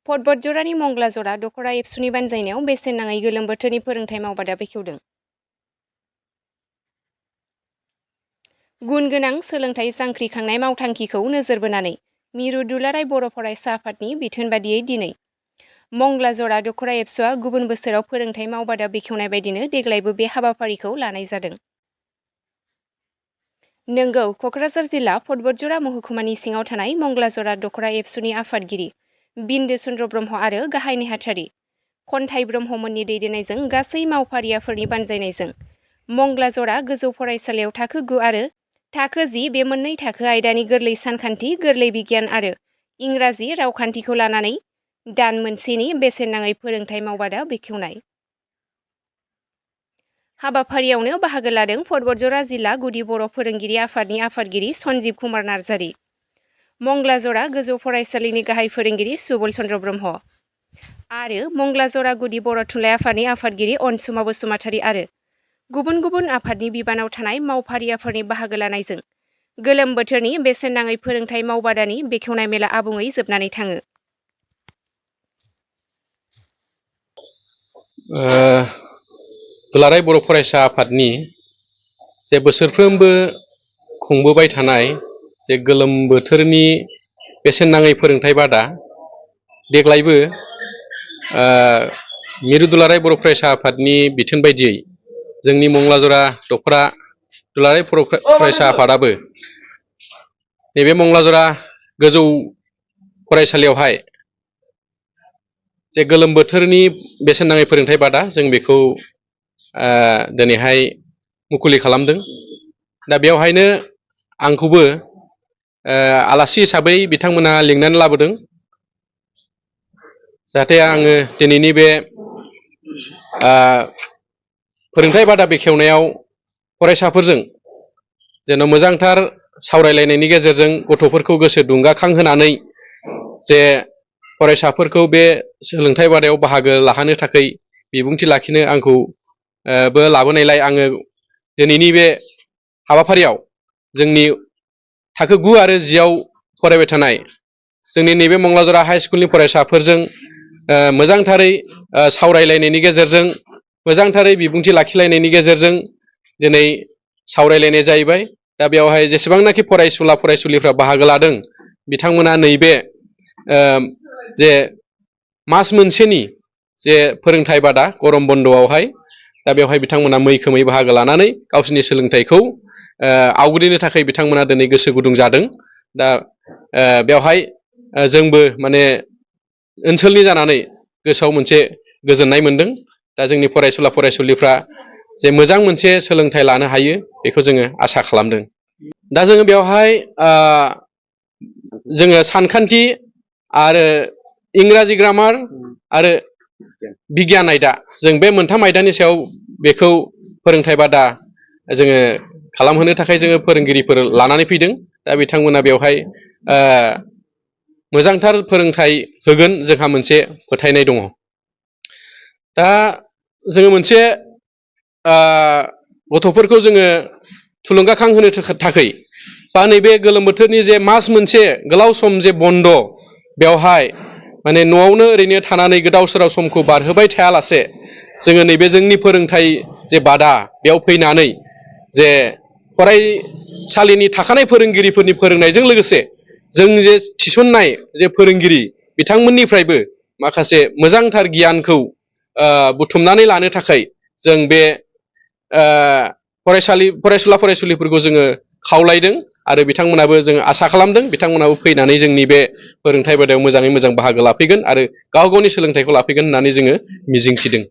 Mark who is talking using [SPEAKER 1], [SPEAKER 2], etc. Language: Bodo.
[SPEAKER 1] बतझरनि मंगलाजरा दख'र एबसुनि बानजायनायाव बेसेन नाङै गोलोम बोथोरनि फोरोंथाय मावबादा बेखेवदों। गुन गोनां सोलोंथाय जांख्रिखांनाय मावथांखिखौ नोजोर बोनानै मिरु दुलाराय बर' फरायसा आफादनि बिथोन बादियै दिनै मंगलाजरा दख'र एबसुआ गुबुन बोसोराव फोरोंथाय मावबादा बेखेवनाय बायदिनो देग्लायबो बे हाबाफारिखौ लानाय जादों। नोंगौ, क'क्राझार जिल्ला बतझर महकुमानि सिङाव थानाय मंगलाजरा दख'र एबसुनि आफादगिरि बिन्दो चन्द्र ब्रह्म आरो गाहाय नेहाथारि खन्थाइ ब्रह्ममोननि दैदेननायजों गासै मावफारियाफोरनि बानजायनायजों मंगलाजरा गोजौ फरायसालियाव थाखो 9 आरो थाखो 10 बे मोननै थाखो आयदानि गोरलै सानखान्थि, गोरलै बिगियान आरो इंराजि रावखान्थिखौ लानानै दान मोनसेनि बेसेन नाङै फोरोंथाय मावबादा बेखेवनाय। हाबाफारियावनो बाहागो लादों बतझर जिल्ला गुदि बर' फोरोंगिरि आफादनि आफादगिरि सन्जीब कुमार नार्जारि, मंगलाजरा गोजौ फरायसालिनि गाहाय फोरोंगिरि सुबल चन्द्र ब्रह्म आरो मंगलाजरा गुदि बर' थुनलाइ आफादनि आफादगिरि अनसुमा बसुमतारी आरो गुबुन गुबुन आफादनि बिबानाव थानाय मावफारियाफोरनि बाहागो लानायजों गोलोम बोथोरनि बेसेन नाङै फोरोंथाय मावबादानि बेखेवनाय मेला आबुङै जोबनानै थाङो।
[SPEAKER 2] दुलाराय बर' फरायसा आफादनि जे बोसोरफ्रोमबो खुंबोबाय थानाय जे गोलोम बोथोरनि बेसेन नाङै फोरोंथाय बादा देग्लायबो मिरु दुलाराय बर' फरायसा आफादनि बिथोन बायदियै जोंनि मंगलाजरा दख'र दुलाराय फरायसा आफादाबो नैबे मंगलाजरा गोजौ फरायसालियावहाय जे गोलोम बोथोरनि बेसेन नाङै फोरोंथाय बादा जों बेखौ दिनैहाय मुखुलि खालामदों। दा बेवहायनो आंखौबो आलासि हिसाबै बिथांमोना लिंनानै लाबोदों, जाहाथे आङो दिनैनि बे फोरोंथाय बादा बेखेवनायाव फरायसाफोरजों जेन' मोजांथार सावरायलायनायनि गेजेरजों गथ'फोरखौ गोसो दुंगाखांहोनानै जे फरायसाफोरखौ बे सोलोंथाय बादायाव बाहागो लाहोनो थाखाय बिबुंथि लाखिनो आंखौ बो लाबोनायलाय आङो दिनैनि बे हाबाफारियाव जोंनि थाखो 9 आरो 10 आव फरायबाय थानाय जोंनि नैबे मंगलाजरा हाइ स्कुलनि फरायसाफोरजों मोजांथारै सावरायलायनायनि गेजेरजों मोजांथारै बिबुंथि लाखिलायनायनि गेजेरजों दिनै सावरायलायनाय जाहैबाय। दा बेवहाय जेसेबांनाखि फरायसुला फरायसुलिफ्रा बाहागो लादों बिथांमोना नैबे जे मास मोनसेनि जे फोरोंथाय बादा गरम बन्द'आवहाय दा बेवहाय बिथांमोना मैखोमै बाहागो लानानै गावसिनि सोलोंथाइखौ आवग्रिनो थाखाय बिथांमोना दिनै गोसो गुदुं जादों। दा बेवहाय जोंबो माने ओनसोलनि जानानै गोसोआव मोनसे गोजोननाय मोनदों। दा जोंनि फरायसुला फरायसुलिफ्रा जे मोजां मोनसे सोलोंथाइ लानो हायो बेखौ जोङो आसा खालामदों। दा जोङो बेवहाय जोङो सानखान्थि आरो इंराजि ग्रामार आरो बिगियान आयदा जों बे मोनथाम आयदानि सायाव बेखौ फोरोंथाय बादा जोङो खालामहोनो थाखाय जोङो फोरोंगिरिफोर लानानै फैदों। दा बिथांमोना बेवहाय मोजांथार फोरोंथाय होगोन जोंहा मोनसे फोथायनाय दङ। दा जोङो मोनसे गथ'फोरखौ जोङो थुलुंगाखां होनो थाखाय बा नैबे गोलोम बोथोरनि जे मास मोनसे गोलाव सम जे बन्द बेवहाय माने न'आवनो ओरैनो थानानै गोदाव सोराव समखौ बारहोबाय थायालासे जोङो नैबे जोंनि फोरोंथाय जे बादा बेयाव फैनानै जे फरायसालिनि थाखानाय फोरोंगिरिफोरनि फोरोंनायजों लोगोसे जों जे थिसननाय जे फोरोंगिरि बिथांमोननिफ्रायबो माखासे मोजांथार गियानखौ बुथुमनानै लानो थाखाय जों बे फरायसुला फरायसुलिफोरखौ जोङो खावलायदों आरो बिथांमोनाबो जोङो आसा खालामदों बिथांमोनाबो फैनानै जोंनि बे फोरोंथाय बादायाव मोजाङै मोजां बाहागो लाफैगोन आरो गाव गावनि सोलोंथाइखौ लाफैगोन होननानै जोङो मिजिंथिदों।